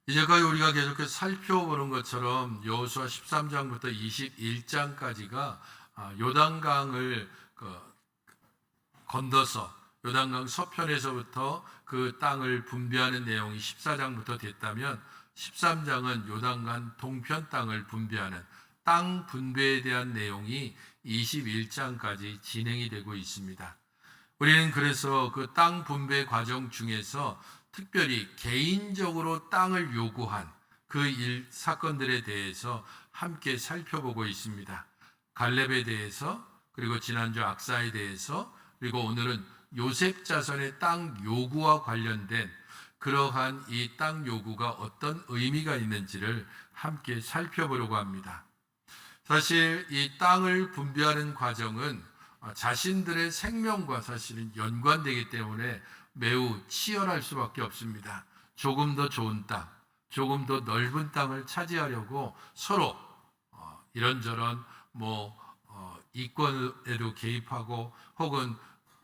이제까지 우리가 계속해서 살펴보는 것처럼 여호수아 13장부터 21장까지가 요단강을 건너서 요단강 서편에서부터 그 땅을 분배하는 내용이 14장부터 됐다면 13장은 요단강 동편 땅을 분배하는 땅 분배에 대한 내용이 21장까지 진행이 되고 있습니다. 우리는 그래서 그 땅 분배 과정 중에서 특별히 개인적으로 땅을 요구한 그 사건들에 대해서 함께 살펴보고 있습니다. 갈렙에 대해서, 그리고 지난주 악사에 대해서, 그리고 오늘은 요셉 자손의 땅 요구와 관련된 그러한 이 땅 요구가 어떤 의미가 있는지를 함께 살펴보려고 합니다. 사실 이 땅을 분배하는 과정은 자신들의 생명과 사실은 연관되기 때문에 매우 치열할 수밖에 없습니다. 조금 더 좋은 땅, 조금 더 넓은 땅을 차지하려고 서로 이런저런 이권에도 개입하고 혹은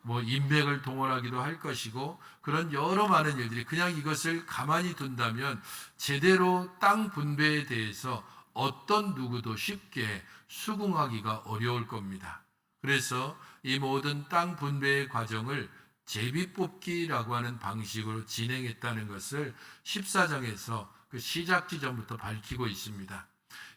인맥을 동원하기도 할 것이고, 그런 여러 많은 일들이, 그냥 이것을 가만히 둔다면 제대로 땅 분배에 대해서 어떤 누구도 쉽게 수긍하기가 어려울 겁니다. 그래서 이 모든 땅 분배의 과정을 제비뽑기라고 하는 방식으로 진행했다는 것을 14장에서 그 시작 지점부터 밝히고 있습니다.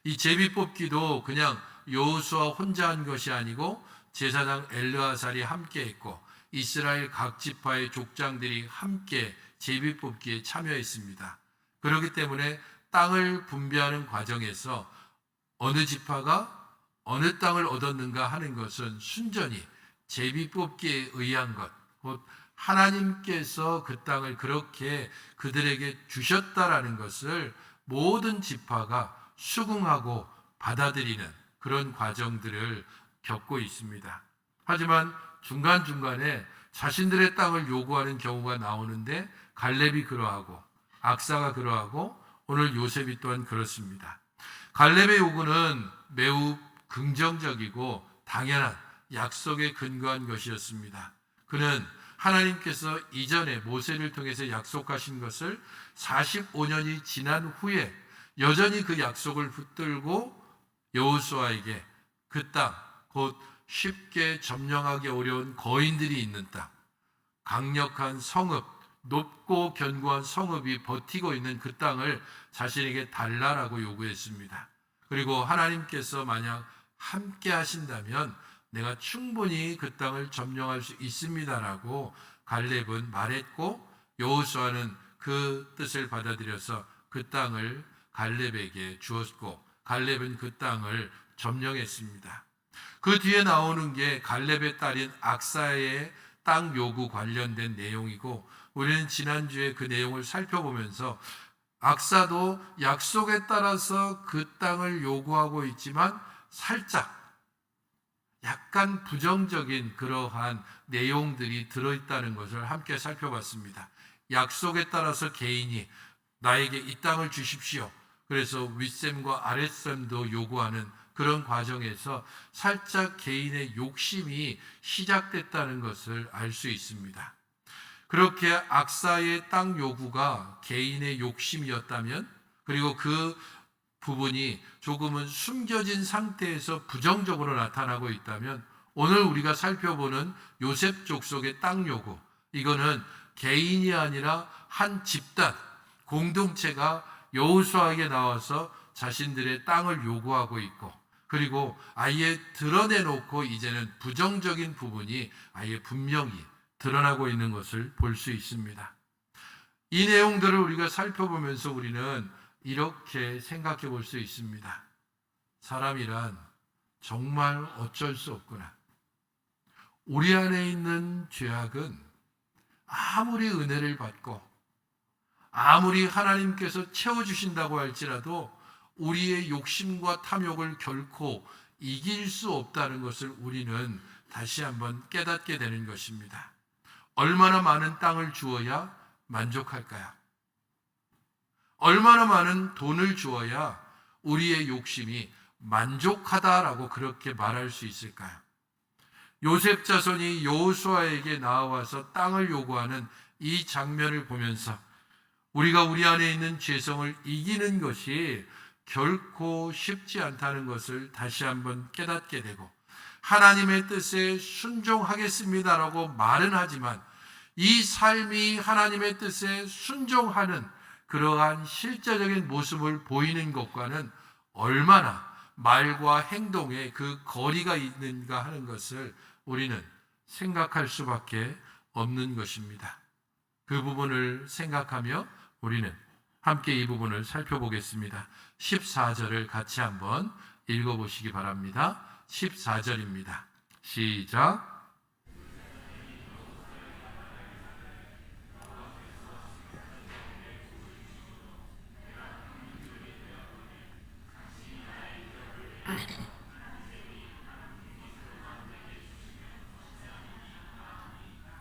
이 제비뽑기도 그냥 여호수아 혼자 한 것이 아니고 제사장 엘르아살이 함께 했고 이스라엘 각 지파의 족장들이 함께 제비뽑기에 참여했습니다. 그렇기 때문에 땅을 분배하는 과정에서 어느 지파가 어느 땅을 얻었는가 하는 것은 순전히 제비뽑기에 의한 것, 곧 하나님께서 그 땅을 그렇게 그들에게 주셨다라는 것을 모든 지파가 수긍하고 받아들이는 그런 과정들을 겪고 있습니다. 하지만 중간중간에 자신들의 땅을 요구하는 경우가 나오는데 갈렙이 그러하고 악사가 그러하고 오늘 요셉이 또한 그렇습니다. 갈렙의 요구는 매우 긍정적이고 당연한 약속에 근거한 것이었습니다. 그는 하나님께서 이전에 모세를 통해서 약속하신 것을 45년이 지난 후에 여전히 그 약속을 붙들고 여호수아에게 그 땅, 곧 쉽게 점령하기 어려운 거인들이 있는 땅, 강력한 성읍, 높고 견고한 성읍이 버티고 있는 그 땅을 자신에게 달라라고 요구했습니다. 그리고 하나님께서 만약 함께 하신다면 내가 충분히 그 땅을 점령할 수 있습니다라고 갈렙은 말했고, 여호수아는 그 뜻을 받아들여서 그 땅을 갈렙에게 주었고 갈렙은 그 땅을 점령했습니다. 그 뒤에 나오는 게 갈렙의 딸인 악사의 땅 요구 관련된 내용이고, 우리는 지난주에 그 내용을 살펴보면서 악사도 약속에 따라서 그 땅을 요구하고 있지만 살짝 약간 부정적인 그러한 내용들이 들어있다는 것을 함께 살펴봤습니다. 약속에 따라서 개인이 나에게 이 땅을 주십시오, 그래서 윗셈과 아랫셈도 요구하는 그런 과정에서 살짝 개인의 욕심이 시작됐다는 것을 알 수 있습니다. 그렇게 악사의 땅 요구가 개인의 욕심이었다면, 그리고 그 부분이 조금은 숨겨진 상태에서 부정적으로 나타나고 있다면, 오늘 우리가 살펴보는 요셉 족속의 땅 요구, 이거는 개인이 아니라 한 집단, 공동체가 여호수아에게 나와서 자신들의 땅을 요구하고 있고, 그리고 아예 드러내놓고 이제는 부정적인 부분이 아예 분명히 드러나고 있는 것을 볼 수 있습니다. 이 내용들을 우리가 살펴보면서 우리는 이렇게 생각해 볼 수 있습니다. 사람이란 정말 어쩔 수 없구나. 우리 안에 있는 죄악은 아무리 은혜를 받고 아무리 하나님께서 채워주신다고 할지라도 우리의 욕심과 탐욕을 결코 이길 수 없다는 것을 우리는 다시 한번 깨닫게 되는 것입니다. 얼마나 많은 땅을 주어야 만족할까요? 얼마나 많은 돈을 주어야 우리의 욕심이 만족하다라고 그렇게 말할 수 있을까요? 요셉 자손이 여호수아에게 나와서 땅을 요구하는 이 장면을 보면서 우리가 우리 안에 있는 죄성을 이기는 것이 결코 쉽지 않다는 것을 다시 한번 깨닫게 되고, 하나님의 뜻에 순종하겠습니다라고 말은 하지만 이 삶이 하나님의 뜻에 순종하는 그러한 실제적인 모습을 보이는 것과는 얼마나 말과 행동에 그 거리가 있는가 하는 것을 우리는 생각할 수밖에 없는 것입니다. 그 부분을 생각하며 우리는 함께 이 부분을 살펴보겠습니다. 14절을 같이 한번 읽어보시기 바랍니다. 14절입니다. 시작.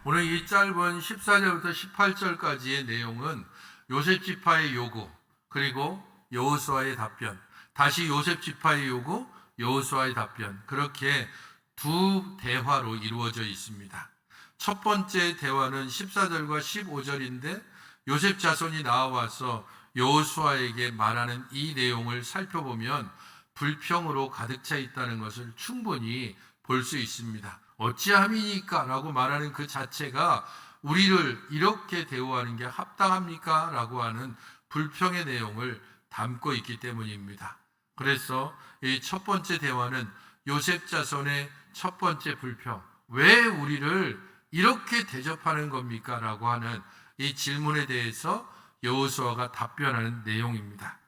오늘 이 짧은 14절부터 18절까지의 내용은 요셉 지파의 요구, 그리고 여호수아의 답변, 다시 요셉 지파의 요구, 여호수아의 답변, 그렇게 두 대화로 이루어져 있습니다. 첫 번째 대화는 14절과 15절인데 요셉 자손이 나와서 여호수아에게 말하는 이 내용을 살펴보면 불평으로 가득 차 있다는 것을 충분히 볼 수 있습니다. 어찌함이니까 라고 말하는 그 자체가 우리를 이렇게 대우하는 게 합당합니까? 라고 하는 불평의 내용을 담고 있기 때문입니다. 그래서 이 첫 번째 대화는 요셉 자손의 첫 번째 불평, 왜 우리를 이렇게 대접하는 겁니까? 라고 하는 이 질문에 대해서 여호수아가 답변하는 내용입니다.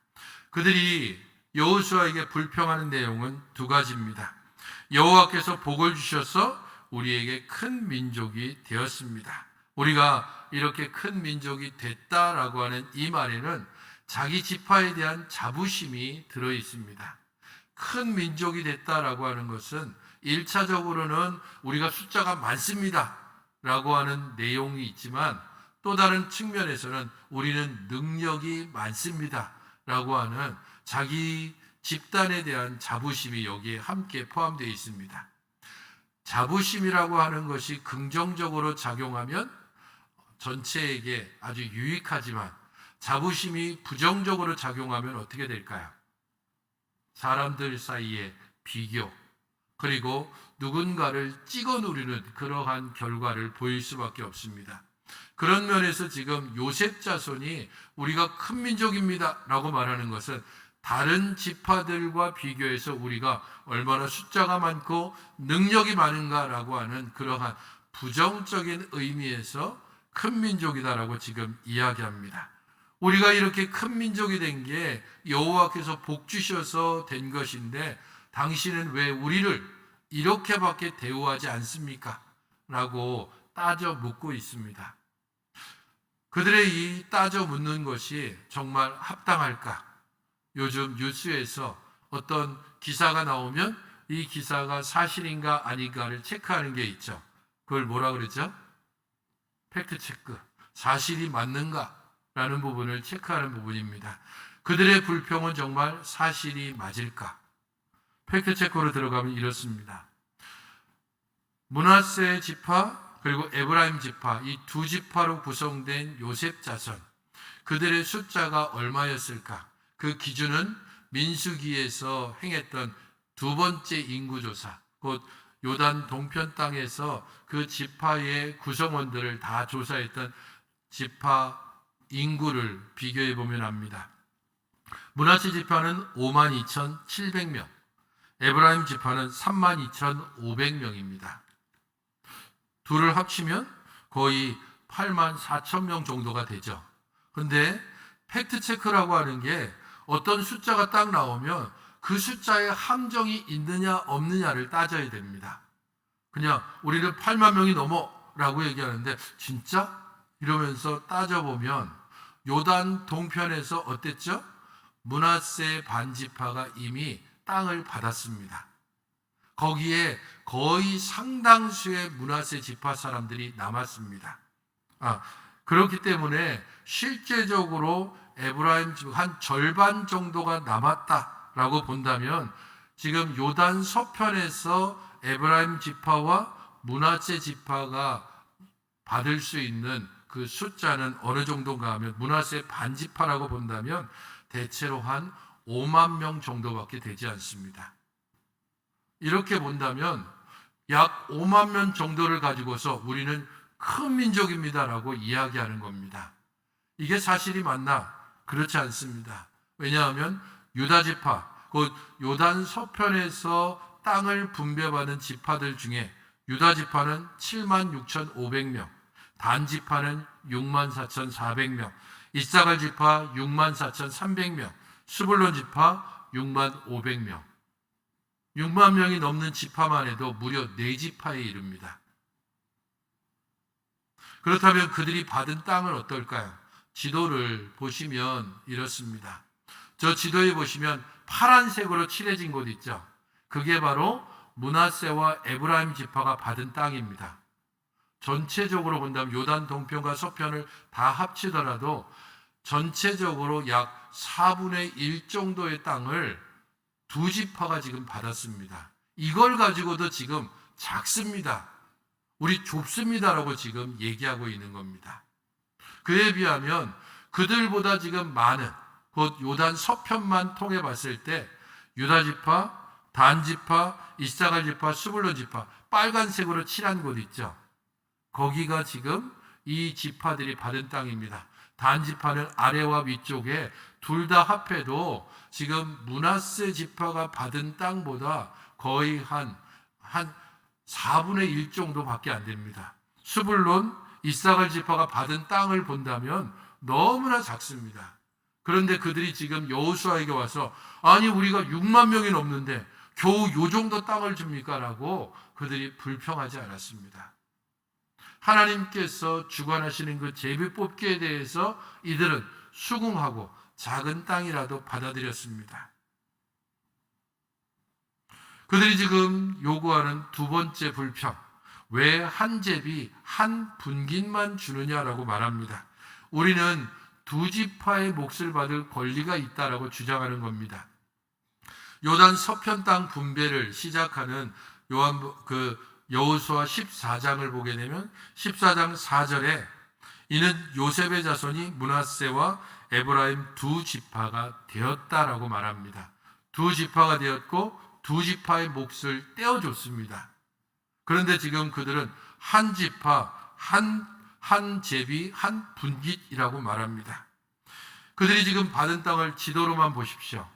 그들이 여호수아에게 불평하는 내용은 두 가지입니다. 여호와께서 복을 주셔서 우리에게 큰 민족이 되었습니다. 우리가 이렇게 큰 민족이 됐다라고 하는 이 말에는 자기 지파에 대한 자부심이 들어 있습니다. 큰 민족이 됐다라고 하는 것은 1차적으로는 우리가 숫자가 많습니다 라고 하는 내용이 있지만, 또 다른 측면에서는 우리는 능력이 많습니다 라고 하는 자기 집단에 대한 자부심이 여기에 함께 포함되어 있습니다. 자부심이라고 하는 것이 긍정적으로 작용하면 전체에게 아주 유익하지만, 자부심이 부정적으로 작용하면 어떻게 될까요? 사람들 사이에 비교, 그리고 누군가를 찍어 누르는 그러한 결과를 보일 수밖에 없습니다. 그런 면에서 지금 요셉 자손이 우리가 큰 민족입니다 라고 말하는 것은 다른 지파들과 비교해서 우리가 얼마나 숫자가 많고 능력이 많은가라고 하는 그러한 부정적인 의미에서 큰 민족이다라고 지금 이야기합니다. 우리가 이렇게 큰 민족이 된 게 여호와께서 복 주셔서 된 것인데 당신은 왜 우리를 이렇게밖에 대우하지 않습니까? 라고 따져 묻고 있습니다. 그들의 이 따져 묻는 것이 정말 합당할까? 요즘 뉴스에서 어떤 기사가 나오면 이 기사가 사실인가 아닌가를 체크하는 게 있죠. 그걸 뭐라 그러죠? 팩트체크. 사실이 맞는가라는 부분을 체크하는 부분입니다. 그들의 불평은 정말 사실이 맞을까? 팩트체크로 들어가면 이렇습니다. 므낫세 지파 그리고 에브라임 지파, 이 두 지파로 구성된 요셉 자손, 그들의 숫자가 얼마였을까? 그 기준은 민수기에서 행했던 두 번째 인구조사, 곧 요단 동편 땅에서 그 지파의 구성원들을 다 조사했던 지파 인구를 비교해 보면 압니다. 므낫세 지파는 52,700명, 에브라임 지파는 32,500명입니다. 둘을 합치면 거의 84,000명 정도가 되죠. 근데 팩트체크라고 하는 게 어떤 숫자가 딱 나오면 그 숫자에 함정이 있느냐 없느냐를 따져야 됩니다. 그냥 우리는 8만 명이 넘어라고 얘기하는데 진짜? 이러면서 따져보면 요단 동편에서 어땠죠? 므낫세 반지파가 이미 땅을 받았습니다. 거기에 거의 상당수의 므낫세 지파 사람들이 남았습니다. 그렇기 때문에 실제적으로 에브라임 한 절반 정도가 남았다라고 본다면 지금 요단 서편에서 에브라임 지파와 므낫세 지파가 받을 수 있는 그 숫자는 어느 정도인가 하면 므낫세 반지파라고 본다면 대체로 한 5만 명 정도밖에 되지 않습니다. 이렇게 본다면 약 5만 명 정도를 가지고서 우리는 큰 민족입니다라고 이야기하는 겁니다. 이게 사실이 맞나? 그렇지 않습니다. 왜냐하면 유다 지파, 곧 요단 서편에서 땅을 분배받은 지파들 중에 유다 지파는 76,500명, 단 지파는 64,400명, 이사갈 지파 64,300명, 스불론 지파 65,500명. 6만 명이 넘는 지파만 해도 무려 4지파에 이릅니다. 그렇다면 그들이 받은 땅은 어떨까요? 지도를 보시면 이렇습니다. 저 지도에 보시면 파란색으로 칠해진 곳 있죠. 그게 바로 므낫세와 에브라임 지파가 받은 땅입니다. 전체적으로 본다면 요단 동편과 서편을 다 합치더라도 전체적으로 약 4분의 1 정도의 땅을 두 지파가 지금 받았습니다. 이걸 가지고도 지금 작습니다. 우리 좁습니다라고 지금 얘기하고 있는 겁니다. 그에 비하면 그들보다 지금 많은 곧 요단 서편만 통해 봤을 때 유다 지파, 단 지파, 이사갈 지파, 스불론 지파 빨간색으로 칠한 곳 있죠. 거기가 지금 이 지파들이 받은 땅입니다. 단 지파는 아래와 위쪽에 둘 다 합해도 지금 므낫세 지파가 받은 땅보다 거의 한 4분의 1 정도밖에 안 됩니다. 스불론, 이사갈 지파가 받은 땅을 본다면 너무나 작습니다. 그런데 그들이 지금 여호수아에게 와서 아니 우리가 6만 명이 넘는데 겨우 요 정도 땅을 줍니까? 라고 그들이 불평하지 않았습니다. 하나님께서 주관하시는 그 제비 뽑기에 대해서 이들은 수긍하고 작은 땅이라도 받아들였습니다. 그들이 지금 요구하는 두 번째 불평, 왜 한 제비 한 분깃만 주느냐라고 말합니다. 우리는 두 지파의 몫을 받을 권리가 있다라고 주장하는 겁니다. 요단 서편 땅 분배를 시작하는 여호수아 14장을 보게 되면 14장 4절에 이는 요셉의 자손이 므낫세와 에브라임 두 지파가 되었다라고 말합니다. 두 지파가 되었고 두 지파의 몫을 떼어줬습니다. 그런데 지금 그들은 한 지파, 한 제비, 한 분깃이라고 말합니다. 그들이 지금 받은 땅을 지도로만 보십시오.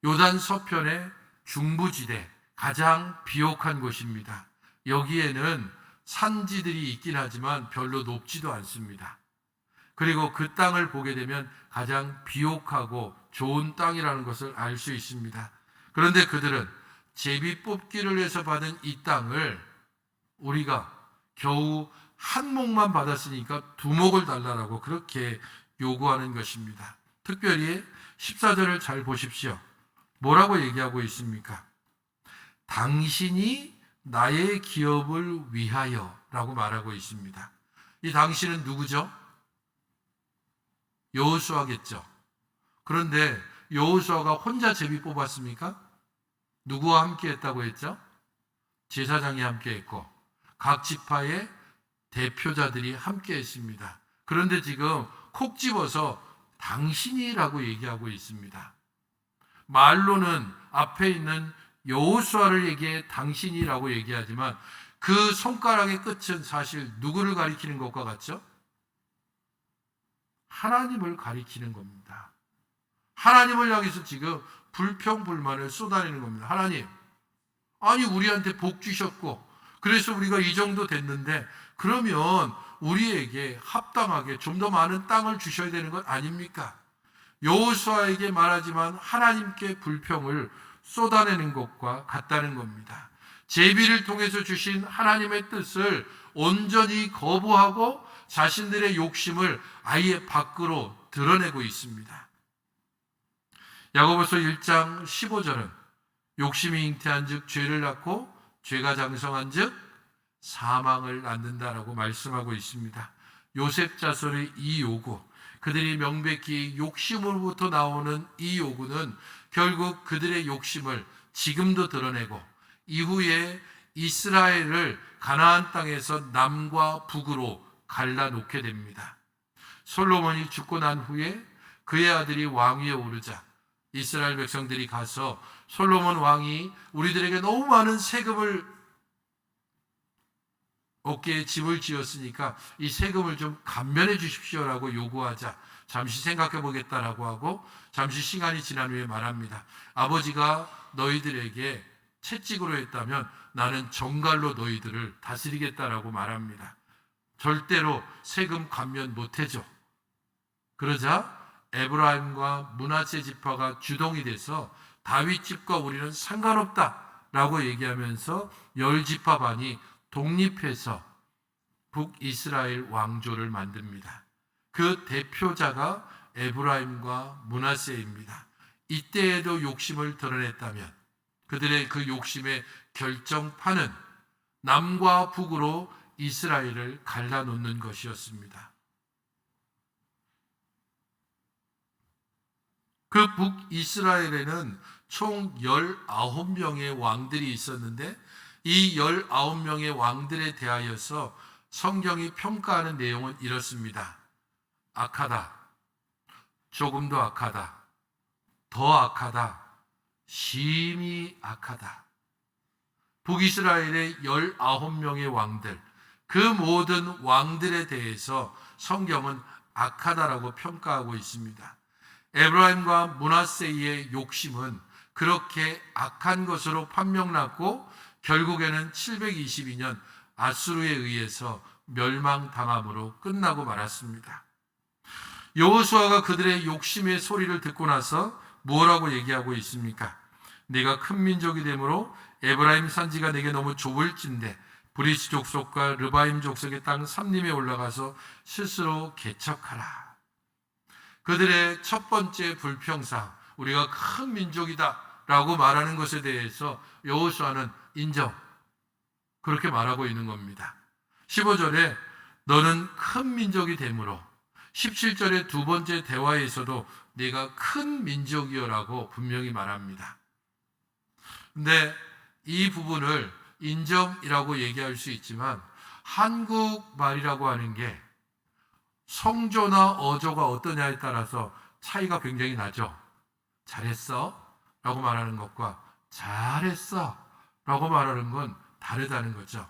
요단 서편의 중부지대, 가장 비옥한 곳입니다. 여기에는 산지들이 있긴 하지만 별로 높지도 않습니다. 그리고 그 땅을 보게 되면 가장 비옥하고 좋은 땅이라는 것을 알 수 있습니다. 그런데 그들은 제비 뽑기를 해서 받은 이 땅을 우리가 겨우 한 몫만 받았으니까 두 몫을 달라고 그렇게 요구하는 것입니다. 특별히 14절을 잘 보십시오. 뭐라고 얘기하고 있습니까? 당신이 나의 기업을 위하여 라고 말하고 있습니다. 이 당신은 누구죠? 여호수아겠죠. 그런데 여호수아가 혼자 제비 뽑았습니까? 누구와 함께 했다고 했죠? 제사장이 함께 했고 각 지파의 대표자들이 함께 했습니다. 그런데 지금 콕 집어서 당신이라고 얘기하고 있습니다. 말로는 앞에 있는 여호수아를 얘기해 당신이라고 얘기하지만 그 손가락의 끝은 사실 누구를 가리키는 것과 같죠? 하나님을 가리키는 겁니다. 하나님을 향해서 지금 불평불만을 쏟아내는 겁니다. 하나님, 아니 우리한테 복 주셨고 그래서 우리가 이 정도 됐는데 그러면 우리에게 합당하게 좀 더 많은 땅을 주셔야 되는 것 아닙니까? 여호수아에게 말하지만 하나님께 불평을 쏟아내는 것과 같다는 겁니다. 제비를 통해서 주신 하나님의 뜻을 온전히 거부하고 자신들의 욕심을 아예 밖으로 드러내고 있습니다. 야고보서 1장 15절은 욕심이 잉태한 즉 죄를 낳고 죄가 장성한 즉 사망을 낳는다라고 말씀하고 있습니다. 요셉 자손의 이 요구, 그들이 명백히 욕심으로부터 나오는 이 요구는 결국 그들의 욕심을 지금도 드러내고 이후에 이스라엘을 가나안 땅에서 남과 북으로 갈라놓게 됩니다. 솔로몬이 죽고 난 후에 그의 아들이 왕위에 오르자 이스라엘 백성들이 가서 솔로몬 왕이 우리들에게 너무 많은 세금을 어깨에 짐을 지었으니까 이 세금을 좀 감면해 주십시오라고 요구하자 잠시 생각해 보겠다라고 하고 잠시 시간이 지난 후에 말합니다. 아버지가 너희들에게 채찍으로 했다면 나는 정갈로 너희들을 다스리겠다라고 말합니다. 절대로 세금 감면 못 해줘. 그러자 에브라임과 므낫세 지파가 주동이 돼서 다윗 집과 우리는 상관없다라고 얘기하면서 10지파 반이 독립해서 북이스라엘 왕조를 만듭니다. 그 대표자가 에브라임과 므낫세입니다. 이때에도 욕심을 드러냈다면 그들의 그 욕심의 결정판은 남과 북으로 이스라엘을 갈라놓는 것이었습니다. 그 북이스라엘에는 총 19명의 왕들이 있었는데 이 19명의 왕들에 대하여서 성경이 평가하는 내용은 이렇습니다. 악하다, 조금 더 악하다, 더 악하다, 심히 악하다. 북이스라엘의 19명의 왕들, 그 모든 왕들에 대해서 성경은 악하다라고 평가하고 있습니다. 에브라임과 므낫세의 욕심은 그렇게 악한 것으로 판명났고 결국에는 722년 아수르에 의해서 멸망당함으로 끝나고 말았습니다. 여호수아가 그들의 욕심의 소리를 듣고 나서 뭐라고 얘기하고 있습니까? 내가 큰 민족이 되므로 에브라임 산지가 내게 너무 좁을진대 브리스 족속과 르바임 족속의 땅 삼림에 올라가서 스스로 개척하라. 그들의 첫 번째 불평상, 우리가 큰 민족이다 라고 말하는 것에 대해서 여호수아는 인정, 그렇게 말하고 있는 겁니다. 15절에 너는 큰 민족이 되므로, 17절의 두 번째 대화에서도 네가 큰 민족이여라고 분명히 말합니다. 근데 이 부분을 인정이라고 얘기할 수 있지만 한국말이라고 하는 게 성조나 어조가 어떠냐에 따라서 차이가 굉장히 나죠. 잘했어 라고 말하는 것과 잘했어 라고 말하는 건 다르다는 거죠.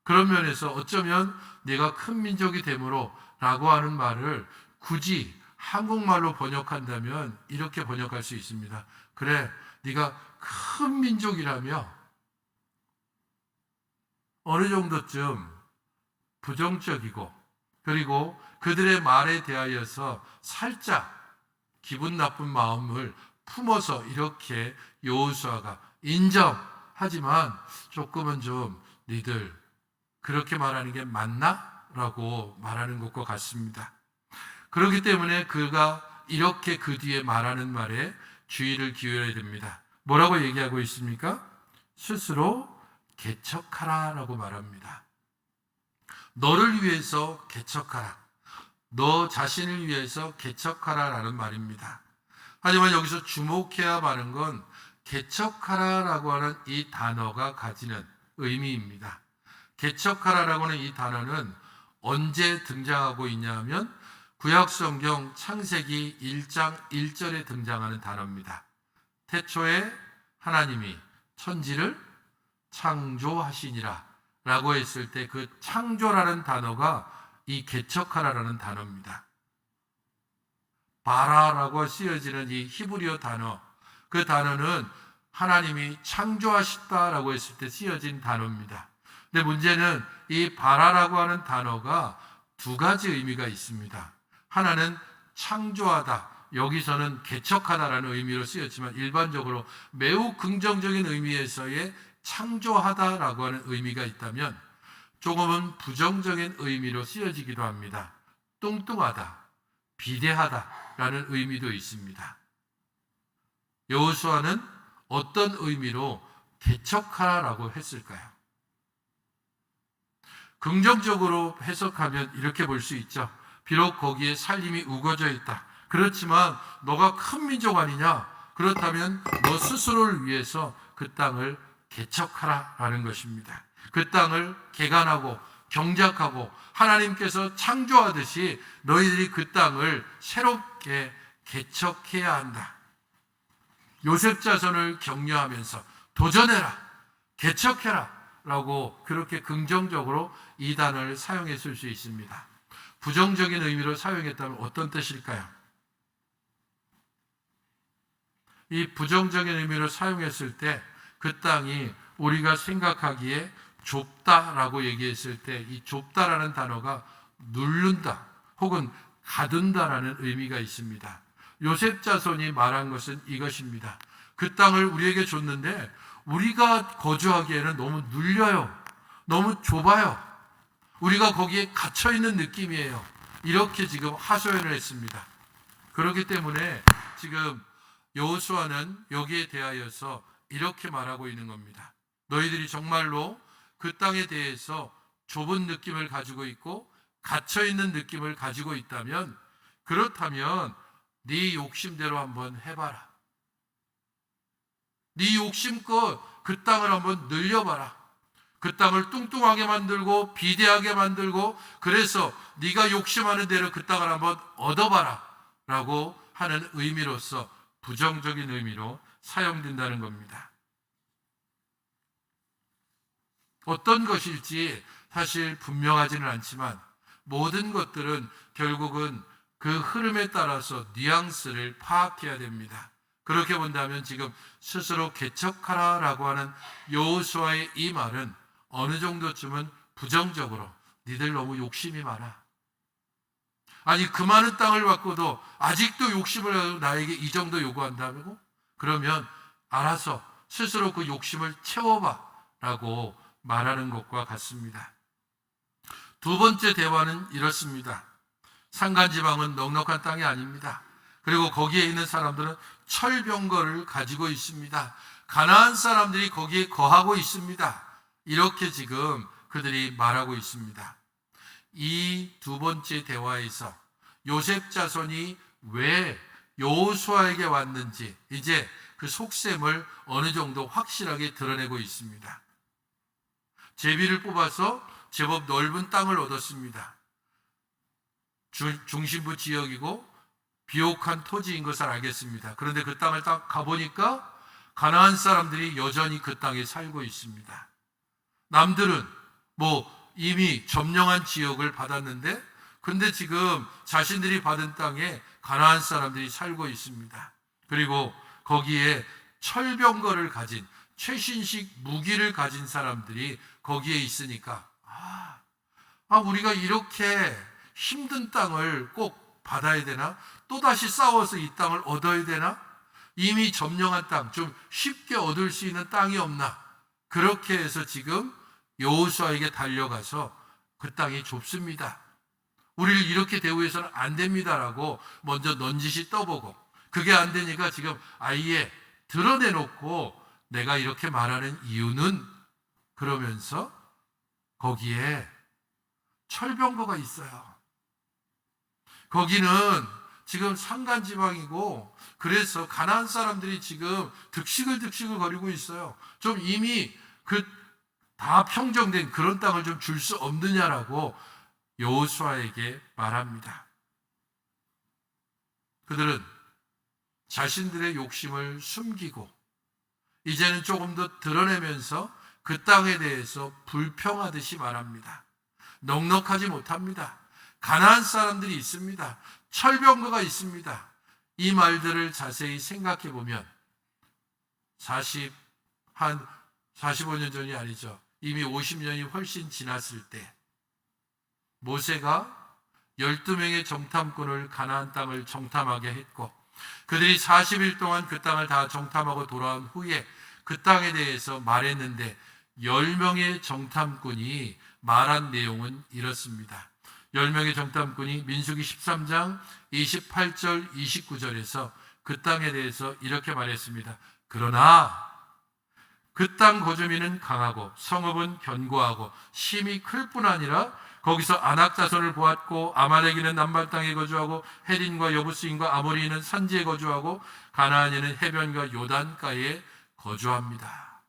그런 면에서 어쩌면 네가 큰 민족이 되므로 라고 하는 말을 굳이 한국말로 번역한다면 이렇게 번역할 수 있습니다. 그래, 네가 큰 민족이라며 어느 정도쯤 부정적이고 그리고 그들의 말에 대하여서 살짝 기분 나쁜 마음을 품어서 이렇게 여호수아가 인정하지만 조금은 좀 니들 그렇게 말하는 게 맞나? 라고 말하는 것과 같습니다. 그렇기 때문에 그가 이렇게 그 뒤에 말하는 말에 주의를 기울여야 됩니다. 뭐라고 얘기하고 있습니까? 스스로 개척하라 라고 말합니다. 너를 위해서 개척하라. 너 자신을 위해서 개척하라 라는 말입니다. 하지만 여기서 주목해야 하는 건 개척하라 라고 하는 이 단어가 가지는 의미입니다. 개척하라 라고 하는 이 단어는 언제 등장하고 있냐 하면 구약성경 창세기 1장 1절에 등장하는 단어입니다. 태초에 하나님이 천지를 창조하시니라 라고 했을 때 그 창조라는 단어가 이 개척하라라는 단어입니다. 바라라고 쓰여지는 이 히브리어 단어, 그 단어는 하나님이 창조하셨다라고 했을 때 쓰여진 단어입니다. 근데 문제는 이 바라라고 하는 단어가 두 가지 의미가 있습니다. 하나는 창조하다, 여기서는 개척하다라는 의미로 쓰였지만 일반적으로 매우 긍정적인 의미에서의 창조하다라고 하는 의미가 있다면 조금은 부정적인 의미로 쓰여지기도 합니다. 뚱뚱하다, 비대하다라는 의미도 있습니다. 여호수아는 어떤 의미로 개척하라라고 했을까요? 긍정적으로 해석하면 이렇게 볼 수 있죠. 비록 거기에 살림이 우거져 있다. 그렇지만 너가 큰 민족 아니냐? 그렇다면 너 스스로를 위해서 그 땅을 개척하라라는 것입니다. 그 땅을 개간하고 경작하고 하나님께서 창조하듯이 너희들이 그 땅을 새롭게 개척해야 한다. 요셉 자손을 격려하면서 도전해라, 개척해라 라고 그렇게 긍정적으로 이 단어를 사용했을 수 있습니다. 부정적인 의미로 사용했다면 어떤 뜻일까요? 이 부정적인 의미로 사용했을 때 그 땅이 우리가 생각하기에 좁다라고 얘기했을 때 이 좁다라는 단어가 누른다 혹은 가둔다라는 의미가 있습니다. 요셉 자손이 말한 것은 이것입니다. 그 땅을 우리에게 줬는데 우리가 거주하기에는 너무 눌려요. 너무 좁아요. 우리가 거기에 갇혀있는 느낌이에요. 이렇게 지금 하소연을 했습니다. 그렇기 때문에 지금 여호수아는 여기에 대하여서 이렇게 말하고 있는 겁니다. 너희들이 정말로 그 땅에 대해서 좁은 느낌을 가지고 있고 갇혀있는 느낌을 가지고 있다면 그렇다면 네 욕심대로 한번 해봐라. 네 욕심껏 그 땅을 한번 늘려봐라. 그 땅을 뚱뚱하게 만들고 비대하게 만들고 그래서 네가 욕심하는 대로 그 땅을 한번 얻어봐라 라고 하는 의미로서 부정적인 의미로 사용된다는 겁니다. 어떤 것일지 사실 분명하지는 않지만 모든 것들은 결국은 그 흐름에 따라서 뉘앙스를 파악해야 됩니다. 그렇게 본다면 지금 스스로 개척하라라고 하는 여호수아의 이 말은 어느 정도쯤은 부정적으로 니들 너무 욕심이 많아. 아니 그 많은 땅을 받고도 아직도 욕심을 가지고 나에게 이 정도 요구한다고? 그러면 알아서 스스로 그 욕심을 채워봐 라고 말하는 것과 같습니다. 두 번째 대화는 이렇습니다. 산간지방은 넉넉한 땅이 아닙니다. 그리고 거기에 있는 사람들은 철병거를 가지고 있습니다. 가나안 사람들이 거기에 거하고 있습니다. 이렇게 지금 그들이 말하고 있습니다. 이 두 번째 대화에서 요셉 자손이 왜 여호수아에게 왔는지 이제 그 속셈을 어느 정도 확실하게 드러내고 있습니다. 제비를 뽑아서 제법 넓은 땅을 얻었습니다. 중심부 지역이고 비옥한 토지인 것을 알겠습니다. 그런데 그 땅을 딱 가보니까 가나안 사람들이 여전히 그 땅에 살고 있습니다. 남들은 이미 점령한 지역을 받았는데 근데 지금 자신들이 받은 땅에 가나안 사람들이 살고 있습니다. 그리고 거기에 철병거를 가진 최신식 무기를 가진 사람들이 거기에 있으니까 우리가 이렇게 힘든 땅을 꼭 받아야 되나? 또다시 싸워서 이 땅을 얻어야 되나? 이미 점령한 땅, 좀 쉽게 얻을 수 있는 땅이 없나? 그렇게 해서 지금 여호수아에게 달려가서 그 땅이 좁습니다. 우리를 이렇게 대우해서는 안 됩니다라고 먼저 넌지시 떠보고 그게 안 되니까 지금 아예 드러내놓고 내가 이렇게 말하는 이유는 그러면서 거기에 철병거가 있어요. 거기는 지금 산간지방이고 그래서 가나안 사람들이 지금 득식을 거리고 있어요. 좀 이미 다 평정된 그런 땅을 좀 줄 수 없느냐라고 여호수아에게 말합니다. 그들은 자신들의 욕심을 숨기고 이제는 조금 더 드러내면서 그 땅에 대해서 불평하듯이 말합니다. 넉넉하지 못합니다. 가나안 사람들이 있습니다. 철병거가 있습니다. 이 말들을 자세히 생각해 보면 45년 전이 아니죠. 이미 50년이 훨씬 지났을 때 모세가 12명의 정탐꾼을 가나안 땅을 정탐하게 했고 그들이 40일 동안 그 땅을 다 정탐하고 돌아온 후에 그 땅에 대해서 말했는데 10명의 정탐꾼이 말한 내용은 이렇습니다. 10명의 정탐꾼이 민수기 13장 28절 29절에서 그 땅에 대해서 이렇게 말했습니다. 그러나 그 땅 거주민은 강하고 성읍은 견고하고 심이 클 뿐 아니라 거기서 아낙 자손을 보았고 아말렉인은 남방 땅에 거주하고 헤린과 여부스인과 아모리인은 산지에 거주하고 가나안인은 해변과 요단가에 거주합니다.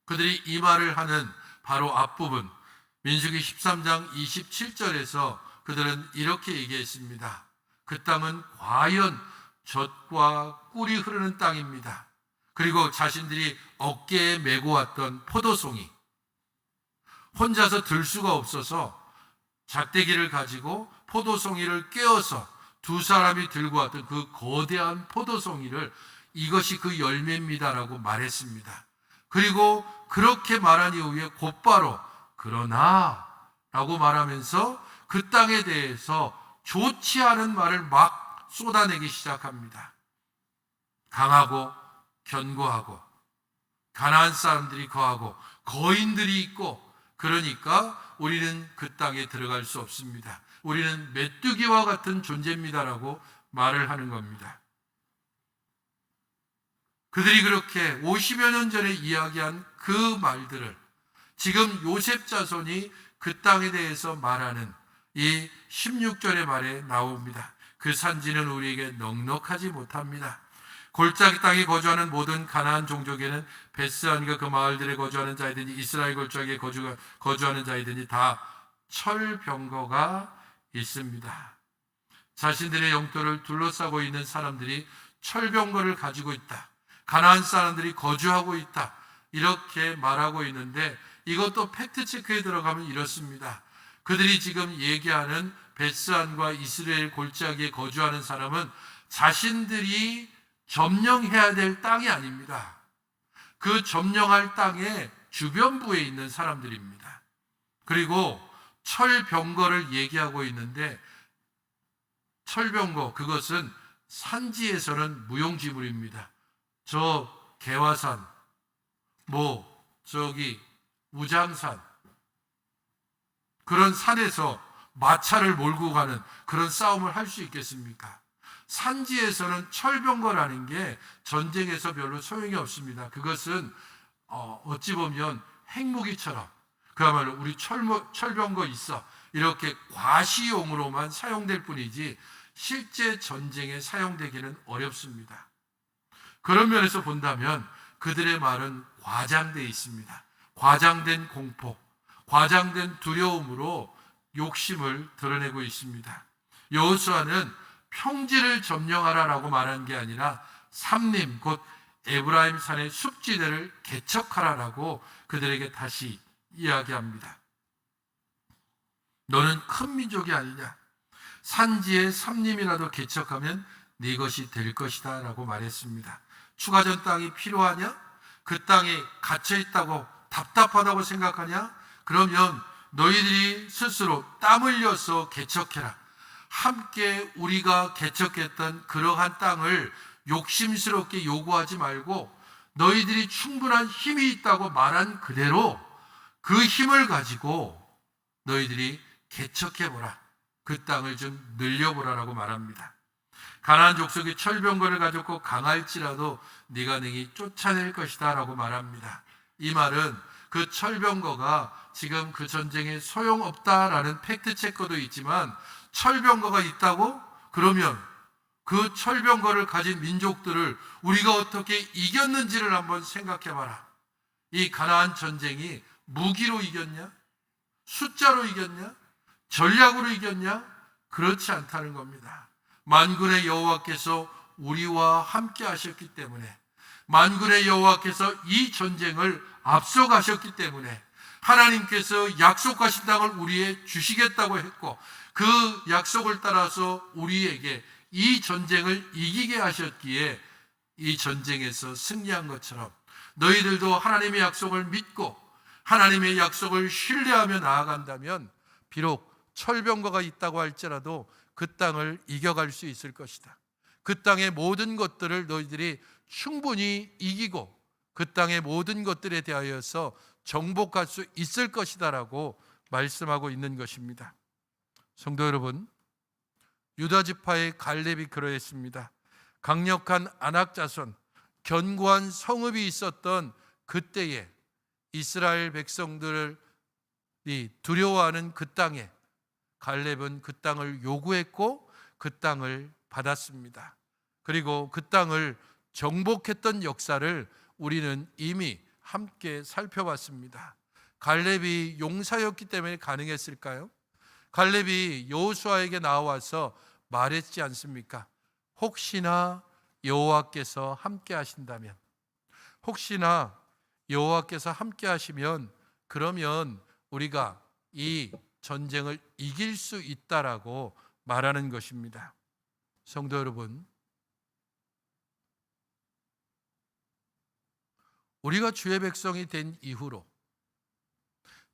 그들이 이 말을 하는 바로 앞부분 민수기 13장 27절에서 그들은 이렇게 얘기했습니다. 그 땅은 과연 젖과 꿀이 흐르는 땅입니다. 그리고 자신들이 어깨에 메고 왔던 포도송이 혼자서 들 수가 없어서 작대기를 가지고 포도송이를 꿰어서 두 사람이 들고 왔던 그 거대한 포도송이를 이것이 그 열매입니다라고 말했습니다. 그리고 그렇게 말한 이후에 곧바로 그러나 라고 말하면서 그 땅에 대해서 좋지 않은 말을 막 쏟아내기 시작합니다. 강하고 견고하고 가나안 사람들이 거하고 거인들이 있고 그러니까 우리는 그 땅에 들어갈 수 없습니다. 우리는 메뚜기와 같은 존재입니다라고 말을 하는 겁니다. 그들이 그렇게 50여 년 전에 이야기한 그 말들을 지금 요셉 자손이 그 땅에 대해서 말하는 이 16절의 말에 나옵니다. 그 산지는 우리에게 넉넉하지 못합니다. 골짜기 땅에 거주하는 모든 가나안 종족에는 베스안과 그 마을들에 거주하는 자이든지 이스라엘 골짜기에 거주하는 자이든지 다 철병거가 있습니다. 자신들의 영토를 둘러싸고 있는 사람들이 철병거를 가지고 있다. 가나안 사람들이 거주하고 있다. 이렇게 말하고 있는데 이것도 팩트체크에 들어가면 이렇습니다. 그들이 지금 얘기하는 베스안과 이스라엘 골짜기에 거주하는 사람은 자신들이 점령해야 될 땅이 아닙니다. 그 점령할 땅의 주변부에 있는 사람들입니다. 그리고 철병거를 얘기하고 있는데 철병거 그것은 산지에서는 무용지물입니다. 저 개화산, 저기 우장산 그런 산에서 마차를 몰고 가는 그런 싸움을 할 수 있겠습니까? 산지에서는 철병거라는 게 전쟁에서 별로 소용이 없습니다. 그것은 어찌 보면 핵무기처럼 그야말로 우리 철병거 있어 이렇게 과시용으로만 사용될 뿐이지 실제 전쟁에 사용되기는 어렵습니다. 그런 면에서 본다면 그들의 말은 과장되어 있습니다. 과장된 공포, 과장된 두려움으로 욕심을 드러내고 있습니다. 여호수아는 평지를 점령하라라고 말한 게 아니라 삼림 곧 에브라임 산의 숲지대를 개척하라라고 그들에게 다시 이야기합니다. 너는 큰 민족이 아니냐? 산지에 삼림이라도 개척하면 네 것이 될 것이다 라고 말했습니다. 추가전 땅이 필요하냐? 그 땅에 갇혀있다고 답답하다고 생각하냐? 그러면 너희들이 스스로 땀 흘려서 개척해라. 함께 우리가 개척했던 그러한 땅을 욕심스럽게 요구하지 말고 너희들이 충분한 힘이 있다고 말한 그대로 그 힘을 가지고 너희들이 개척해보라. 그 땅을 좀 늘려보라라고 말합니다. 가나안 족속이 철병거를 가졌고 강할지라도 네가 능히 쫓아낼 것이다 라고 말합니다. 이 말은 그 철병거가 지금 그 전쟁에 소용없다라는 팩트체크도 있지만 철병거가 있다고? 그러면 그 철병거를 가진 민족들을 우리가 어떻게 이겼는지를 한번 생각해봐라. 이 가나안 전쟁이 무기로 이겼냐? 숫자로 이겼냐? 전략으로 이겼냐? 그렇지 않다는 겁니다. 만군의 여호와께서 우리와 함께 하셨기 때문에 만군의 여호와께서 이 전쟁을 앞서가셨기 때문에 하나님께서 약속하신 땅을 우리에 주시겠다고 했고 그 약속을 따라서 우리에게 이 전쟁을 이기게 하셨기에 이 전쟁에서 승리한 것처럼 너희들도 하나님의 약속을 믿고 하나님의 약속을 신뢰하며 나아간다면 비록 철병거가 있다고 할지라도 그 땅을 이겨갈 수 있을 것이다. 그 땅의 모든 것들을 너희들이 충분히 이기고 그 땅의 모든 것들에 대하여서 정복할 수 있을 것이다라고 말씀하고 있는 것입니다. 성도 여러분, 유다 지파의 갈렙이 그러했습니다. 강력한 아낙 자손, 견고한 성읍이 있었던 그때에 이스라엘 백성들이 두려워하는 그 땅에 갈렙은 그 땅을 요구했고 그 땅을 받았습니다. 그리고 그 땅을 정복했던 역사를 우리는 이미 함께 살펴봤습니다. 갈렙이 용사였기 때문에 가능했을까요? 갈렙이 여호수아에게 나와서 말했지 않습니까? 혹시나 여호와께서 함께 하신다면, 혹시나 여호와께서 함께 하시면 그러면 우리가 이 전쟁을 이길 수 있다라고 말하는 것입니다. 성도 여러분, 우리가 주의 백성이 된 이후로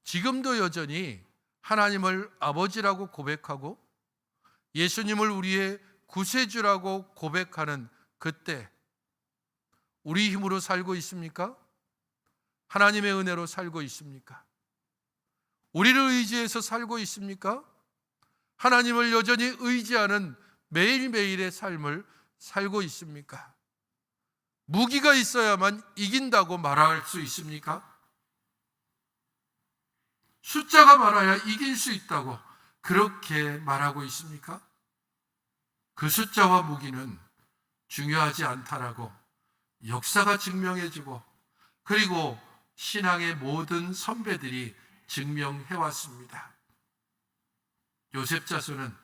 지금도 여전히 하나님을 아버지라고 고백하고 예수님을 우리의 구세주라고 고백하는 그때 우리 힘으로 살고 있습니까? 하나님의 은혜로 살고 있습니까? 우리를 의지해서 살고 있습니까? 하나님을 여전히 의지하는 매일매일의 삶을 살고 있습니까? 무기가 있어야만 이긴다고 말할 수 있습니까? 숫자가 많아야 이길 수 있다고 그렇게 말하고 있습니까? 그 숫자와 무기는 중요하지 않다라고 역사가 증명해주고, 그리고 신앙의 모든 선배들이 증명해왔습니다. 요셉 자손은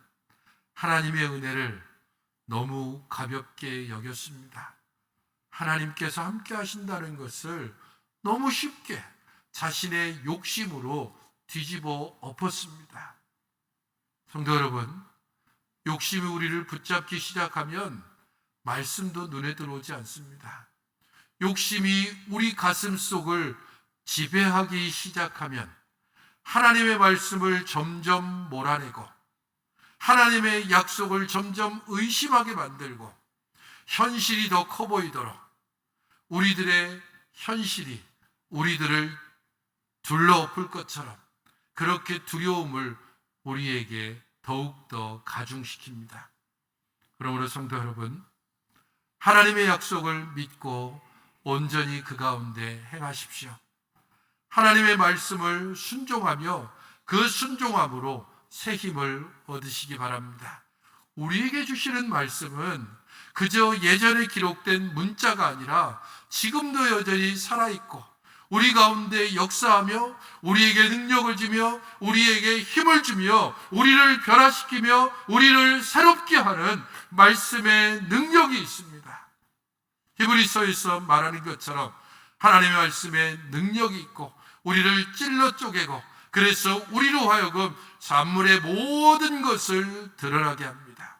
하나님의 은혜를 너무 가볍게 여겼습니다. 하나님께서 함께 하신다는 것을 너무 쉽게 자신의 욕심으로 뒤집어 엎었습니다. 성도 여러분, 욕심이 우리를 붙잡기 시작하면 말씀도 눈에 들어오지 않습니다. 욕심이 우리 가슴 속을 지배하기 시작하면 하나님의 말씀을 점점 몰아내고 하나님의 약속을 점점 의심하게 만들고 현실이 더 커 보이도록 우리들의 현실이 우리들을 둘러엎을 것처럼 그렇게 두려움을 우리에게 더욱더 가중시킵니다. 그러므로 성도 여러분, 하나님의 약속을 믿고 온전히 그 가운데 행하십시오. 하나님의 말씀을 순종하며 그 순종함으로 새 힘을 얻으시기 바랍니다. 우리에게 주시는 말씀은 그저 예전에 기록된 문자가 아니라 지금도 여전히 살아있고 우리 가운데 역사하며 우리에게 능력을 주며 우리에게 힘을 주며 우리를 변화시키며 우리를 새롭게 하는 말씀의 능력이 있습니다. 히브리서에서 말하는 것처럼 하나님의 말씀에 능력이 있고 우리를 찔러 쪼개고 그래서 우리로 하여금 산물의 모든 것을 드러나게 합니다.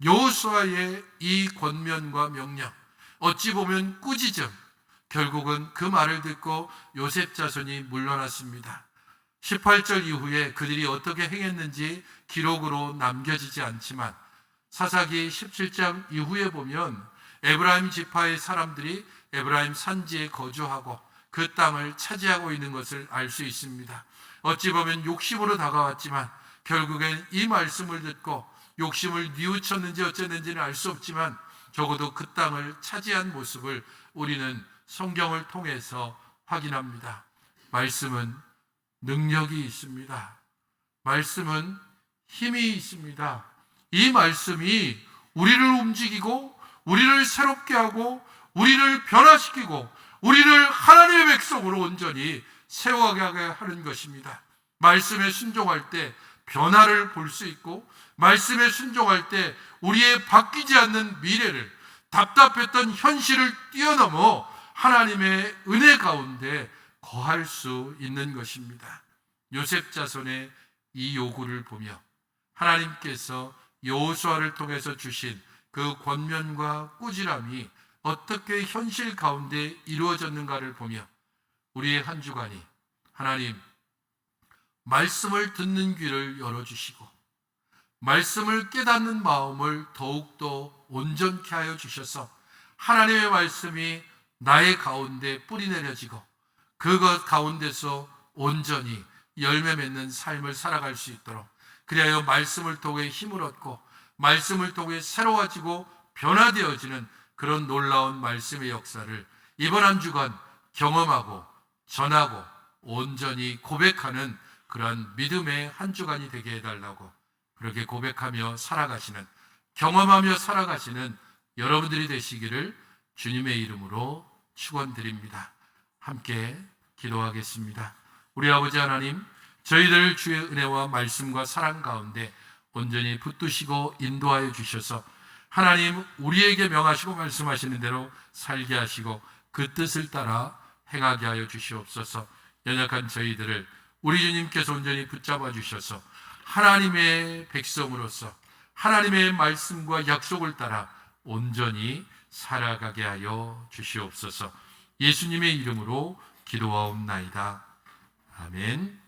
여호수아의 이 권면과 명령, 어찌 보면 꾸짖음, 결국은 그 말을 듣고 요셉 자손이 물러났습니다. 18절 이후에 그들이 어떻게 행했는지 기록으로 남겨지지 않지만 사사기 17장 이후에 보면 에브라임 지파의 사람들이 에브라임 산지에 거주하고 그 땅을 차지하고 있는 것을 알 수 있습니다. 어찌 보면 욕심으로 다가왔지만 결국엔 이 말씀을 듣고 욕심을 뉘우쳤는지 어쨌는지는 알 수 없지만 적어도 그 땅을 차지한 모습을 우리는 성경을 통해서 확인합니다. 말씀은 능력이 있습니다. 말씀은 힘이 있습니다. 이 말씀이 우리를 움직이고 우리를 새롭게 하고 우리를 변화시키고 우리를 하나님의 백성으로 온전히 세워가게 하는 것입니다. 말씀에 순종할 때 변화를 볼 수 있고 말씀에 순종할 때 우리의 바뀌지 않는 미래를, 답답했던 현실을 뛰어넘어 하나님의 은혜 가운데 거할 수 있는 것입니다. 요셉 자손의 이 요구를 보며 하나님께서 여호수아를 통해서 주신 그 권면과 꾸지람이 어떻게 현실 가운데 이루어졌는가를 보며 우리의 한 주간이 하나님 말씀을 듣는 귀를 열어주시고 말씀을 깨닫는 마음을 더욱더 온전케 하여 주셔서 하나님의 말씀이 나의 가운데 뿌리 내려지고 그것 가운데서 온전히 열매 맺는 삶을 살아갈 수 있도록, 그리하여 말씀을 통해 힘을 얻고 말씀을 통해 새로워지고 변화되어지는 그런 놀라운 말씀의 역사를 이번 한 주간 경험하고 전하고 온전히 고백하는 그런 믿음의 한 주간이 되게 해달라고, 그렇게 고백하며 살아가시는, 경험하며 살아가시는 여러분들이 되시기를 주님의 이름으로 축원드립니다. 함께 기도하겠습니다. 우리 아버지 하나님, 저희들 주의 은혜와 말씀과 사랑 가운데 온전히 붙드시고 인도하여 주셔서 하나님 우리에게 명하시고 말씀하시는 대로 살게 하시고 그 뜻을 따라 행하게 하여 주시옵소서. 연약한 저희들을 우리 주님께서 온전히 붙잡아 주셔서 하나님의 백성으로서 하나님의 말씀과 약속을 따라 온전히 살아가게 하여 주시옵소서. 예수님의 이름으로 기도하옵나이다. 아멘.